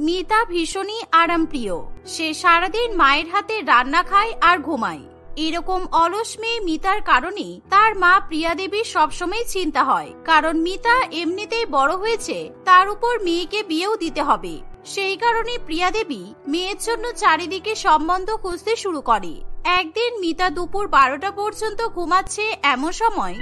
মিতা ভীষণই আরামপ্রিয়। সে সারাদিন মায়ের হাতে রান্না খায় আর ঘুমায়। এরকম অলস মেয়ে মিতার কারণে তার মা প্রিয়া দেবীর সবসময় চিন্তা হয়, কারণ মিতা এমনিতেই বড় হয়েছে, তার উপর মেয়েকে বিয়েও দিতে হবে। সেই কারণে প্রিয়া দেবী মেয়ের জন্য চারিদিকে সম্বন্ধ খুঁজতে শুরু করে। একদিন মিতা দুপুর 12টা পর্যন্ত ঘুমাচ্ছে। এমন সময়,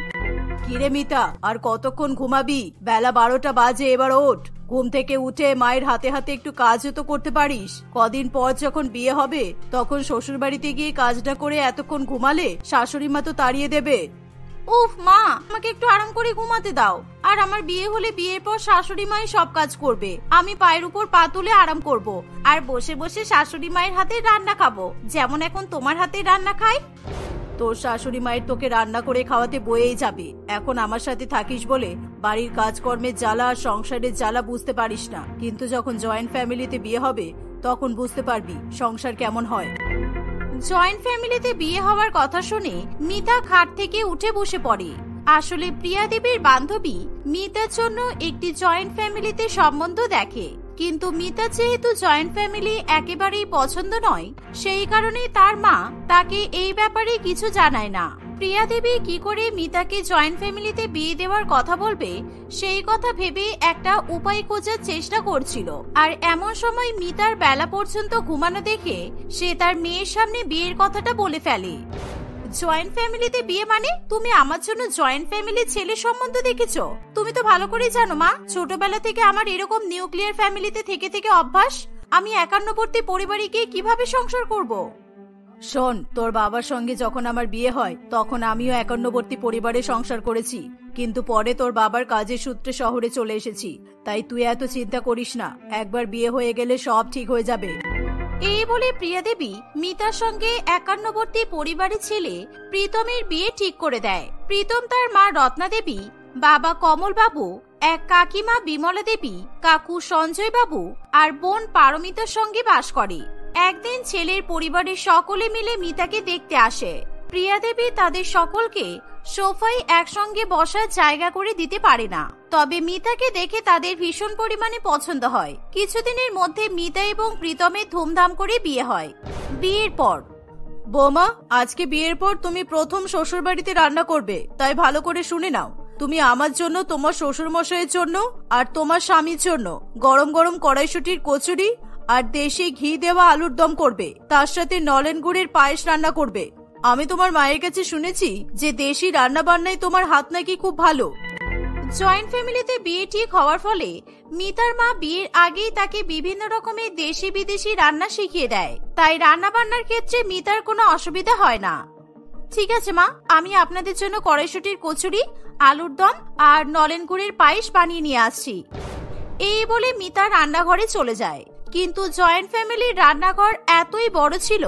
কিরে মিতা, আর কতক্ষণ ঘুমাবি? বেলা 12টা বাজে, এবার ওঠ। ঘুম থেকে উঠে মায়ের হাতে হাতে একটু কাজও তো করতে পারিস। কদিন পর যখন বিয়ে হবে তখন শ্বশুর বাড়িতে গিয়ে কাজটা করে এতক্ষণ ঘুমালে শাশুড়ি মা তো তাড়িয়ে দেবে। উফ মা, আমাকে একটু আরাম করে ঘুমাতে দাও। আর আমার বিয়ে হলে বিয়ের পর শাশুড়ি মাই সব কাজ করবে, আমি পায়ের উপর পা তুলে আরাম করব আর বসে বসে শাশুড়ি মায়ের হাতে রান্না খাবো, যেমন এখন তোমার হাতে রান্না খাই। তোর শাশুড়ি মায়ের তোকে রান্না করে খাওয়াতে বয়েই যাবে। এখন আমার সাথে থাকিস বলে বাড়ির কাজকর্মের জ্বালা আর সংসারের জ্বালা বুঝতে পারিস না, কিন্তু যখন জয়েন্ট ফ্যামিলিতে বিয়ে হবে তখন বুঝতে পারবি সংসার কেমন হয়। জয়েন্ট ফ্যামিলিতে বিয়ে হওয়ার কথা শুনে মিতা খাট থেকে উঠে বসে পড়ে। আসলে প্রিয়া দেবীর বান্ধবী মিতার জন্য একটি জয়েন্ট ফ্যামিলিতে সম্বন্ধ দেখে, কিন্তু মিতা যেহেতু জয়েন্ট ফ্যামিলি একেবারেই পছন্দ নয়, সেই কারণে তার মা তাকে এই ব্যাপারে কিছু জানায় না। প্রিয়া দেবী কি করে মিতাকে জয়েন্ট ফ্যামিলিতে বিয়ে দেওয়ার কথা বলবে সেই কথা ভেবে একটা উপায় খোঁজার চেষ্টা করছিল। আর এমন সময় মিতার বেলা পর্যন্ত ঘুমানো দেখে সে তার মেয়ের সামনে বিয়ের কথাটা বলে ফেলে। জয়েন্ট ফ্যামিলিতে বিয়ে মানে? তুমি আমার জন্য জয়েন্ট ফ্যামিলির ছেলে সম্বন্ধ দেখেছো? তুমি তো ভালো করেই জানো মা, ছোটবেলা থেকে আমার এরকম নিউক্লিয়ার ফ্যামিলিতে থেকে থেকে অভ্যাস। আমি একান্নবর্তী পরিবারে গিয়ে কিভাবে সংসার করব? শোন, তোর বাবার সঙ্গে যখন আমার বিয়ে হয় তখন আমিও একান্নবর্তী পরিবারে সংসার করেছি, কিন্তু পরে তোর বাবার কাজের সূত্রে শহরে চলে এসেছি। তাই তুই এত চিন্তা করিস না, একবার বিয়ে হয়ে গেলে সব ঠিক হয়ে যাবে। এই বলে প্রিয়া দেবী মিতার সঙ্গে একান্নবর্তী পরিবারের ছেলে প্রীতমের বিয়ে ঠিক করে দেয়। প্রীতম তার মা রত্না দেবী, বাবা কমল বাবু, এক কাকিমা বিমলা দেবী, কাকু সঞ্জয় বাবু আর বোন পারমিতার সঙ্গে বাস করে। একদিন ছেলের পরিবারের সকলে মিলে মিতাকে দেখতে আসে। প্রিয়া দেবী তাদের সকলকে সোফায় একসঙ্গে বসার জায়গা করে দিতে পারে না, তবে মিতাকে দেখে তাদের ভীষণ পরিমাণে পছন্দ হয়। কিছুদিনের মধ্যে মিতা এবং প্রীতমের ধুমধাম করে বিয়ে হয়। বিয়ের পর, বৌমা, আজকে বিয়ের পর তুমি প্রথম শ্বশুর বাড়িতে রান্না করবে, তাই ভালো করে শুনে নাও। তুমি আমার জন্য, তোমার শ্বশুর মশাইয়ের জন্য আর তোমার স্বামীর জন্য গরম গরম কড়াইশুটির কচুরি আর দেশি ঘি দেওয়া আলুর দম করবে, তার সাথে নলেন গুড়ের পায়েস রান্না করবে। আমি তোমার মায়ের কাছে শুনেছি যে দেশি রান্না বান্নায় তোমার হাত নাকি খুব ভালো। জয়েন্ট ফ্যামিলিতে বিয়ে ঠিক হওয়ার ফলে মিতার মা বিয়ের আগেই তাকে বিভিন্ন রকমের দেশি বিদেশি রান্না শিখিয়ে দেয়, তাই রান্না বান্নার ক্ষেত্রে মিতার কোনো অসুবিধা হয় না। ঠিক আছে মা, আমি আপনাদের জন্য কড়াইশুটির কচুরি, আলুর দম আর নলেন গুড়ের পায়েস বানিয়ে নিয়ে আসছি। এই বলে মিতা রান্নাঘরে চলে যায়। কিন্তু জয়েন্ট ফ্যামিলির রান্নাঘর এতই বড় ছিল,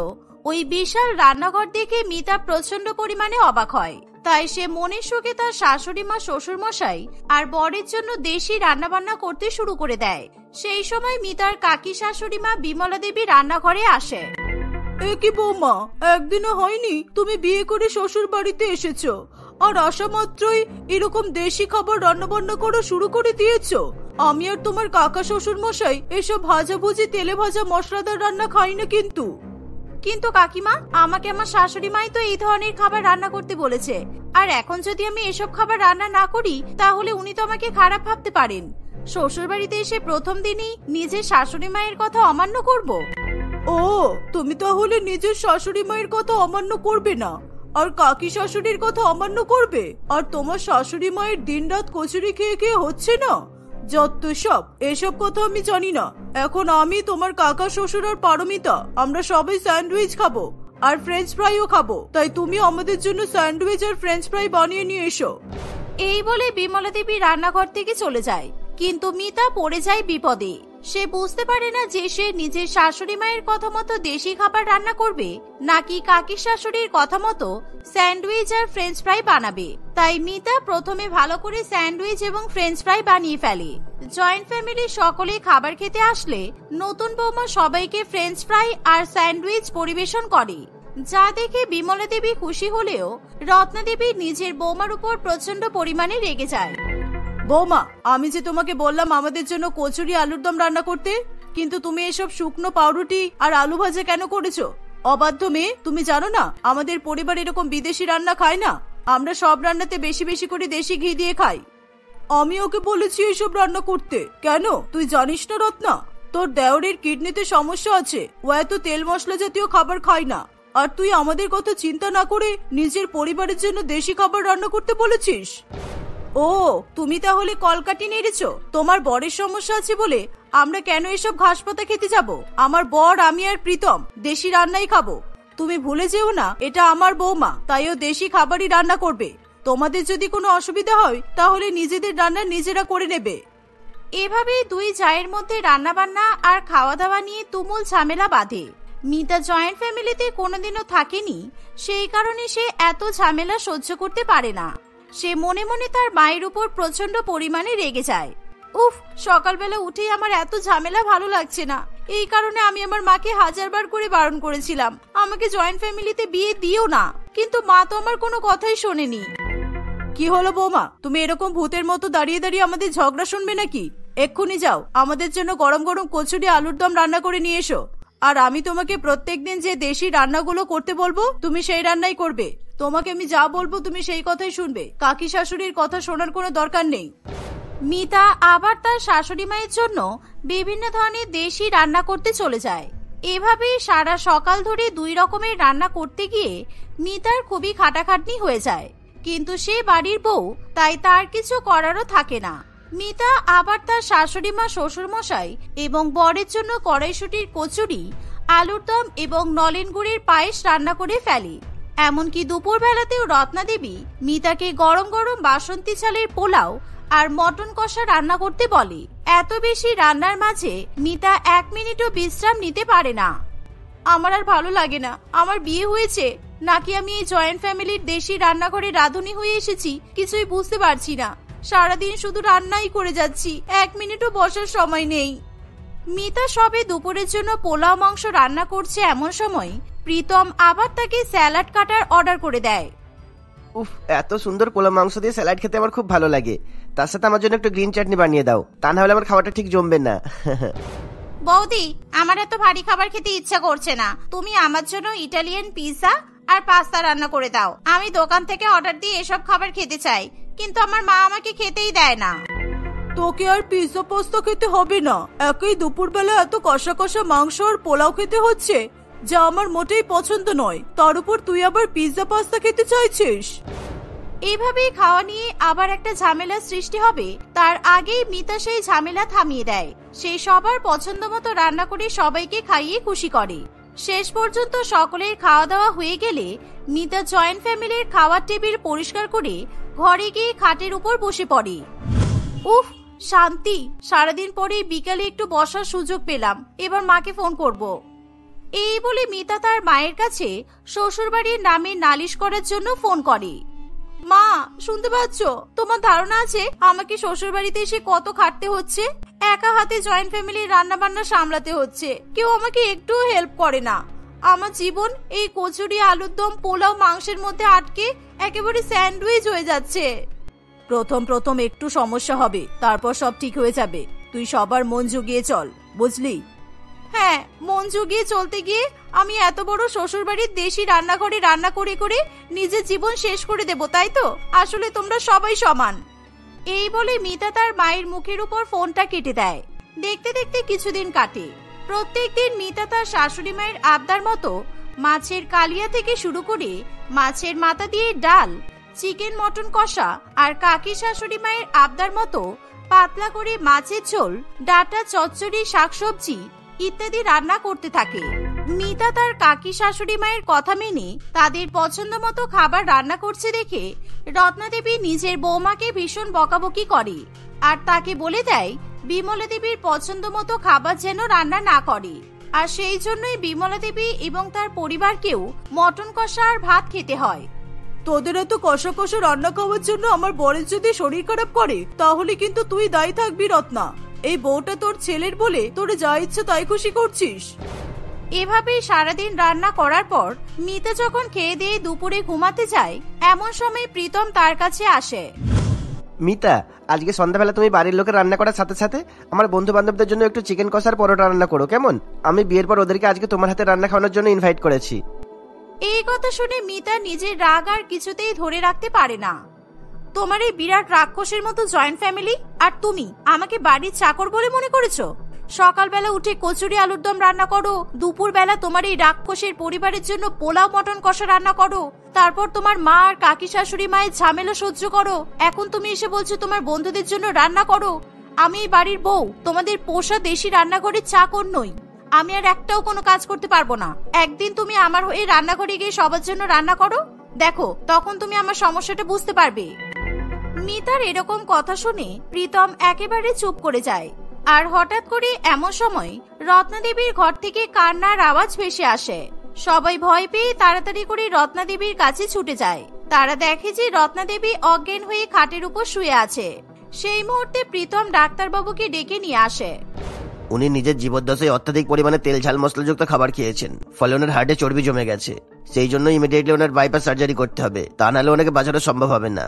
ওই বিশাল রান্নাঘর দেখে মিতা প্রচন্ড পরিমাণে অবাক হয়। তাই সে মনের সুখে তার শাশুড়ি মা, শ্বশুর মশাই আর বরের জন্য দেশি রান্নাবান্না করতে শুরু করে দেয়। সেই সময় মিতার কাকি শাশুড়ি মা বিমলা দেবী রান্নাঘরে আসে। এ কি বৌমা, একদিনও হয়নি তুমি বিয়ে করে শ্বশুর বাড়িতে এসেছো, আর আসা মাত্রই এরকম দেশি খাবার রান্নাবান্না করা শুরু করে দিয়েছো? আমি আর তোমার কাকা শ্বশুর মশাই এসব ভাজাভুজি তেলে ভাজা মশলাদার রান্না খাই না। কিন্তু কাকিমা, আমাকে আমার শাশুড়ি মাই তো এই ধরনের খাবার রান্না করতে বলেছে, আর এখন যদি আমি এসব খাবার রান্না না করি তাহলে উনি তো আমাকে খারাপ ভাবতে পারেন। শ্বশুর বাড়িতে এসে প্রথম দিনই নিজের শাশুড়ি মায়ের কথা অমান্য করব? ও, তুমি তাহলে নিজের শাশুড়ি মায়ের কথা অমান্য করবে না, আর কাকি শাশুড়ির কথা অমান্য করবে, আর তোমার শাশুড়ি মায়ের দিনরাত কচুরি খেয়ে খেয়ে হচ্ছে না? যত সব, এসব কথা আমি জানি না। এখন আমি, তোমার কাকা শ্বশুর আর পারমিতা আমরা সবাই স্যান্ডউইচ খাবো আর ফ্রেঞ্চ ফ্রাইও খাবো, তাই তুমি আমাদের জন্য স্যান্ডউইচ আর ফ্রেঞ্চ ফ্রাই বানিয়ে নিয়ে এসো। এই বলে বিমলা দেবী রান্নাঘর থেকে চলে যায়। কিন্তু মিতা পড়ে যায় বিপদে। সে বুঝতে পারে না যে সে নিজের শাশুড়ি মায়ের কথা মতো দেশি খাবার রান্না করবে নাকি কাকি শাশুড়ির কথা মতো স্যান্ডউইচ আর ফ্রেঞ্চ ফ্রাই বানাবে। তাই মিতা প্রথমে ভালো করে স্যান্ডউইচ এবং ফ্রেঞ্চ ফ্রাই বানিয়ে ফেলে। জয়েন্ট ফ্যামিলির সকলে খাবার খেতে আসলে নতুন বৌমা সবাইকে ফ্রেঞ্চ ফ্রাই আর স্যান্ডউইচ পরিবেশন করে, যা দেখে বিমলা দেবী খুশি হলেও রত্না দেবী নিজের বৌমার উপর প্রচন্ড পরিমাণে রেগে যায়। বৌমা, আমি যে তোমাকে বললাম আমাদের জন্য কচুরি আলুর দম রান্না করতে, কিন্তু তুমি এসব শুকনো পাউরুটি আর আলু ভাজা কেন করেছো? অবাধ্য মেয়ে, তুমি জানো না আমাদের পরিবার এরকম বিদেশি রান্না খায় না। আমরা সব রান্নাতে বেশি বেশি করে দেশি ঘি দিয়ে খাই। আমি ওকে বলেছি এসব রান্না করতে। কেন, তুই জানিস না রত্না, তোর দেওরের কিডনিতে সমস্যা আছে, ও এত তেল মশলা জাতীয় খাবার খায় না। আর তুই আমাদের কথা চিন্তা না করে নিজের পরিবারের জন্য দেশি খাবার রান্না করতে বলেছিস। ও, তুমি তাহলে কলকাটি নেড়েছো? তোমার বরের সমস্যা আছে বলে আমরা কেন এসব ঘাস পাতা খেতে যাব? আমার বর, আমি আর প্রীতম দেশি রান্নাই খাবো। তুমি ভুলে যেও না এটা আমার বৌমা, তাই ও দেশি খাবারই রান্না করবে। তোমাদের যদি কোনো অসুবিধা হয় তাহলে নিজেদের রান্না নিজেরা করে নেবে। এভাবেই দুই জায়ের মধ্যে রান্না বান্না আর খাওয়া দাওয়া নিয়ে তুমুল ঝামেলা বাঁধে। মিতা জয়েন্ট ফ্যামিলিতে কোনোদিনও থাকেনি, সেই কারণে সে এত ঝামেলা সহ্য করতে পারে না। সে মনে মনে তার মায়ের উপর প্রচন্ড পরিমাণে রেগে যায়। উফ, সকালবেলা উঠেই আমার এত ঝামেলা ভালো লাগছে না। এই কারণে আমি আমার মাকে 1000বার করে বারণ করেছিলাম আমাকে জয়েন্ট ফ্যামিলিতে বিয়ে দিও না, কিন্তু মা তো আমার কোনো কথাই শোনেনি। কি হলো বৌমা, তুমি এরকম ভূতের মতো দাঁড়িয়ে দাঁড়িয়ে আমাদের ঝগড়া শুনবে নাকি? এক্ষুনি যাও, আমাদের জন্য গরম গরম কচুরি আলুর দম রান্না করে নিয়ে এসো। আর আমি তোমাকে প্রত্যেকদিন যে দেশি রান্নাগুলো করতে বলবো তুমি সেই রান্নাই করবে। তোমাকে আমি যা বলবো তুমি সেই কথাই শুনবে, কাকি শাশুড়ির কথা শোনার কোনো দরকার নেই। মিতা আবার তার শাশুড়ি মায়ের জন্য বিভিন্ন ধরনের দেশি রান্না করতে চলে যায়। এভাবেই সারা সকাল ধরে 2 রকমের রান্না করতে গিয়ে মিতার খুবই খাটাখাটনি হয়ে যায়, কিন্তু সে বাড়ির বউ, তাই তার কিছু করারও থাকে না। মিতা আবার তার শাশুড়ি মা, শ্বশুর মশাই এবং বরের জন্য কড়াইশুটির কচুরি, আলুর দম এবং নলেন গুড়ের পায়েস রান্না করে ফেলে। এমনকি দুপুর বেলাতেও রত্না দেবী মিতাকে গরম গরম বাসন্তী চালের পোলাও আর মটন কষা রান্না করতে বলে। এত বেশি রান্নার মাঝে মিতা 1 মিনিটও বিশ্রাম নিতে পারে না। আমার আর ভালো লাগে না, আমার বিয়ে হয়েছে নাকি আমি এই জয়েন্ট ফ্যামিলির দেশি রান্নাঘরে রাঁধুনি হয়ে এসেছি কিছুই বুঝতে পারছি না। সারাদিন শুধু রান্নাই করে যাচ্ছি, 1 মিনিটও বসার সময় নেই। মিতা সবে দুপুরের জন্য পোলাও মাংস রান্না করছে, এমন সময় প্রীতম আবার তাকে স্যালাড কাটার অর্ডার করে দেয়। উফ, এত সুন্দর পোলাও মাংস দিয়ে স্যালাড খেতে আমার খুব ভালো লাগে। তার সাথে আমার জন্য একটু গ্রিন চাটনি বানিয়ে দাও, তা না হলে আমার খাবারটা ঠিক জমবে না। বৌদি, আমার এত ভারী খাবার খেতে ইচ্ছা করছে না, তুমি আমার জন্য ইটালিয়ান পিৎজা আর পাস্তা রান্না করে দাও। আমি দোকান থেকে অর্ডার দিয়ে এসব খাবার খেতে চাই, কিন্তু আমার মা আমাকে খেতেই দেয় না। তোকে আর পিৎজা পাস্তা খেতে হবে না, একই দুপুরবেলা এত কষা কষা মাংস আর পোলাও খেতে হচ্ছে যা আমার মোটেই পছন্দ নয়। তার উপর তুই আবার পিৎজা পাস্তা খেতে চাইছিস। এইভাবেই খাওয়া নিয়ে আবার একটা ঝামেলা সৃষ্টি হবে, তার আগেই মিতা সেই ঝামেলা থামিয়ে দেয়। সে সবার পছন্দ মতো রান্না করে সবাইকে খাইয়ে খুশি করে। শেষ পর্যন্ত সকলের খাওয়া দাওয়া হয়ে গেলে মিতা জয়েন্ট ফ্যামিলির খাওয়ার টেবিল পরিষ্কার করে ঘরে গিয়ে খাটের উপর বসে পড়ে। উফ, শান্তি, সারাদিন পরে বিকালে একটু বসার সুযোগ পেলাম, এবার মাকে ফোন করব। এই বলে মিতা তার মায়ের কাছে শ্বশুরবাড়ির নামে নালিশ করার জন্য ফোন করে। মা, শুনতে পাচ্ছ? তোমার ধারণা আছে আমাকে শ্বশুর বাড়িতে এসে কত খাটতে হচ্ছে? একা হাতে জয়েন্ট ফ্যামিলির রান্না বান্না সামলাতে হচ্ছে, কেউ আমাকে একটুও হেল্প করে না। আমার জীবন এই কচুরি, আলুর দম, পোলাও, মাংসের মধ্যে আটকে একেবারে স্যান্ডউইচ হয়ে যাচ্ছে। প্রথম প্রথম একটু সমস্যা হবে, তারপর সব ঠিক হয়ে যাবে। তুই সবার মন জুগিয়ে চল, বুঝলি? হ্যাঁ, মন জুগিয়ে চলতে গিয়ে আমি এত বড় শ্বশুর বাড়ির দেশি রান্নাঘরে রান্না করে করে নিজের জীবন শেষ করে দেব, তাই তো? আসলে তোমরা সবাই সমান। এই বলে মিতা তার মায়ের মুখের উপর ফোনটা কেটে দেয়। দেখতে দেখতে কিছুদিন কাটে। প্রত্যেকদিন মিতা তার শাশুড়ি মায়ের আবদার মতো মাছের কালিয়া থেকে শুরু করে মাছের মাথা দিয়ে ডাল, চিকেন, মটন কষা আর কাকি শাশুড়ি মায়ের আবদার মতো পাতলা করে মাছের ঝোল, ডাটা, চচ্চড়ি, শাকসবজি ইত্যাদি রান্না করতে থাকে। মিতা তার কাকি শাশুড়ি মায়ের কথা মেনে তাদের পছন্দ মতো খাবার রান্না করছে দেখে রত্না দেবী নিজের বৌমাকে ভীষণ বকাবকি করে আর তাকে বলে দেয় বিমলা দেবীর পছন্দ মতো খাবার যেন রান্না না করে। আর সেই জন্যই বিমলা দেবী এবং তার পরিবারকেও মটন কষা আর ভাত খেতে হয়। তোদের এত কষা কষা রান্না খাওয়ার জন্য আমার বরের যদি শরীর খারাপ করে তাহলে কিন্তু তুই দায়ী থাকবি রত্না। এই বউটা তোর ছেলের বলে তোরে যা ইচ্ছে তাই খুশি করছিস। এভাবেই সারাদিন রান্না করার পর মিতা যখন খেয়ে দিয়ে দুপুরে ঘুমাতে যায়, এমন সময় প্রীতম তার কাছে আসে। মিতা, আজকে সন্ধ্যাবেলা তুমি বাড়ির লোকের রান্না করার সাথে সাথে আমার বন্ধু বান্ধবদের জন্য একটু চিকেন কষার পরোটা রান্না করো, কেমন? আমি বিয়ের পর ওদেরকে আজকে তোমার হাতে রান্না খাওয়ানোর জন্য ইনভাইট করেছি। এই কথা শুনে মিতা নিজের রাগ আর কিছুতেই ধরে রাখতে পারে না। তোমার এই বিরাট রাক্ষসের মতো জয়েন্ট ফ্যামিলি, আর তুমি আমাকে বাড়ির চাকর বলে মনে করেছো? সকালবেলা উঠে কচুরি আলুর দম রান্না করো, দুপুরবেলা তোমার এই রাক্ষসের পরিবারের জন্য পোলাও মটন কষা রান্না করো, তারপর তোমার মা আর কাকি শাশুড়ি মায়ের ঝামেলা সহ্য করো, এখন তুমি এসে বলছো তোমার বন্ধুদের জন্য রান্না করো। আমি এই বাড়ির বউ, তোমাদের পোষা দেশি রান্নাঘরের চাকর নই। আমি আর একটাও কোনো কাজ করতে পারবো না। একদিন তুমি আমার হয়ে রান্নাঘরে গিয়ে সবার জন্য রান্না করো, দেখো তখন তুমি আমার সমস্যাটা বুঝতে পারবে। মিতার এরকম কথা শুনে প্রীতম একেবারে চুপ করে যায়। আর হঠাৎ করে এমন সময় রত্নাদেবীর ঘর থেকে কান্নার আওয়াজ ভেসে আসে। সবাই ভয় পেয়ে তাড়াতাড়ি করে রত্নাদেবীর কাছে ছুটে যায়। তারা দেখে যে রত্নাদেবী অজ্ঞান হয়ে খাটের উপর শুয়ে আছে। সেই মুহূর্তে প্রীতম ডাক্তারবাবুকে ডেকে নিয়ে আসে। উনি নিজের জীবদ্দশায় অত্যাধিক পরিমাণে তেল ঝাল মশলাযুক্ত খাবার খেয়েছেন, ফলে ওনার হার্টে চর্বি জমে গেছে। সেই জন্য ইমিডিয়েটলি ওনার বাইপাস সার্জারি করতে হবে, তা নাহলে ওনাকে বাঁচানো সম্ভব হবে না।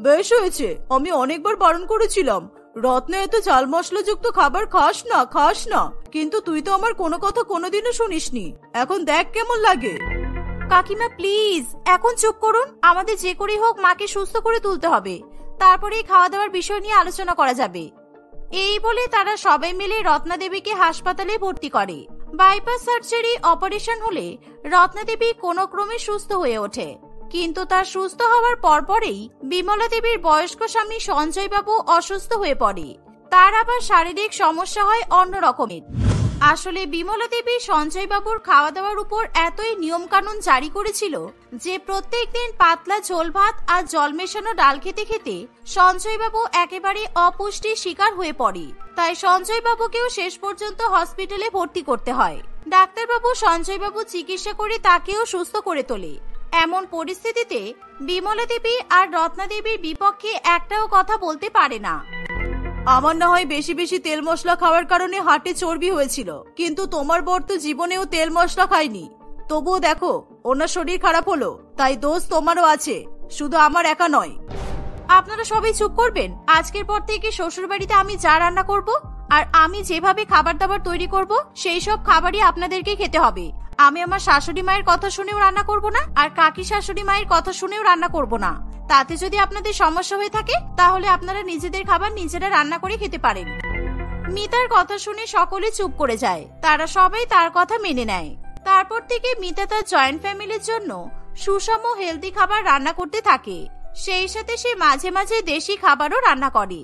বেশ হয়েছে, আমি অনেকবার বারণ করেছিলাম রত্না এত ঝাল মশলাযুক্ত খাবার খাস না, কিন্তু তুই তো আমার কোনো কথা কোনোদিনও শুনিসনি। এখন দেখ কেমন লাগে। কাকিমা প্লিজ এখন চুপ করুন, আমাদের যে করেই হোক মাকে সুস্থ করে তুলতে হবে, তারপরে খাওয়া দাওয়ার বিষয় নিয়ে আলোচনা করা যাবে। এই বলে তারা সবাই মিলে রত্নাদেবীকে হাসপাতালে ভর্তি করে। বাইপাস সার্জারি অপারেশন হলে রত্নাদেবী কোনো ক্রমে সুস্থ হয়ে ওঠে, কিন্তু তার সুস্থ হওয়ার পরপরেই বিমলা দেবীর বয়স্ক স্বামী সঞ্জয় বাবু অসুস্থ হয়ে পড়ে। তার আবার শারীরিক সমস্যা হয় অন্য রকমের। আসলে বিমলা দেবী সঞ্জয় বাবুর খাওয়া দাওয়ার উপর এতই নিয়ম কানুন জারি করেছিল যে প্রত্যেকদিন পাতলা ঝোল ভাত আর জল মেশানো ডাল খেতে খেতে সঞ্জয় বাবু একেবারে অপুষ্টির শিকার হয়ে পড়ে। তাই সঞ্জয় বাবুকেও শেষ পর্যন্ত হসপিটালে ভর্তি করতে হয়। ডাক্তারবাবু সঞ্জয় বাবু চিকিৎসা করে তাকেও সুস্থ করে তোলে। এমন পরিস্থিতিতে বিমলা দেবী আর রত্না দেবীর বিপক্ষে একটাও কথা বলতে পারে না। আমার না হয় বেশি বেশি তেল মশলা খাওয়ার কারণে হার্টে চর্বি হয়েছিল, কিন্তু তোমার বর তো জীবনেও তেল মশলা খায়নি। তবুও দেখো ওনার শরীর খারাপ হলো, তাই দোষ তোমারও আছে, শুধু আমার একা নয়। আপনারা সবাই চুপ করবেন। আজকের পর থেকে শ্বশুর বাড়িতে আমি যা রান্না করব আর আমি যেভাবে খাবার দাবার তৈরি করব সেই সব খাবারই আপনাদেরকে খেতে হবে। আমি আমার শাশুড়ি মায়ের কথা শুনেও রান্না করব না, আর কাকি শাশুড়ি মায়ের কথা শুনেও রান্না করব না। তাতে যদি আপনাদের সমস্যা হয়ে থাকে তাহলে আপনারা নিজেদের খাবার নিজেরা রান্না করে খেতে পারেন। মিতার কথা শুনে সকলে চুপ করে যায়। তারা সবাই তার কথা মেনে নেয়। তারপর থেকে মিতা তার জয়েন্ট ফ্যামিলির জন্য সুষম হেলদি খাবার রান্না করতে থাকে। সেই সাথে সে মাঝে মাঝে দেশি খাবারও রান্না করে।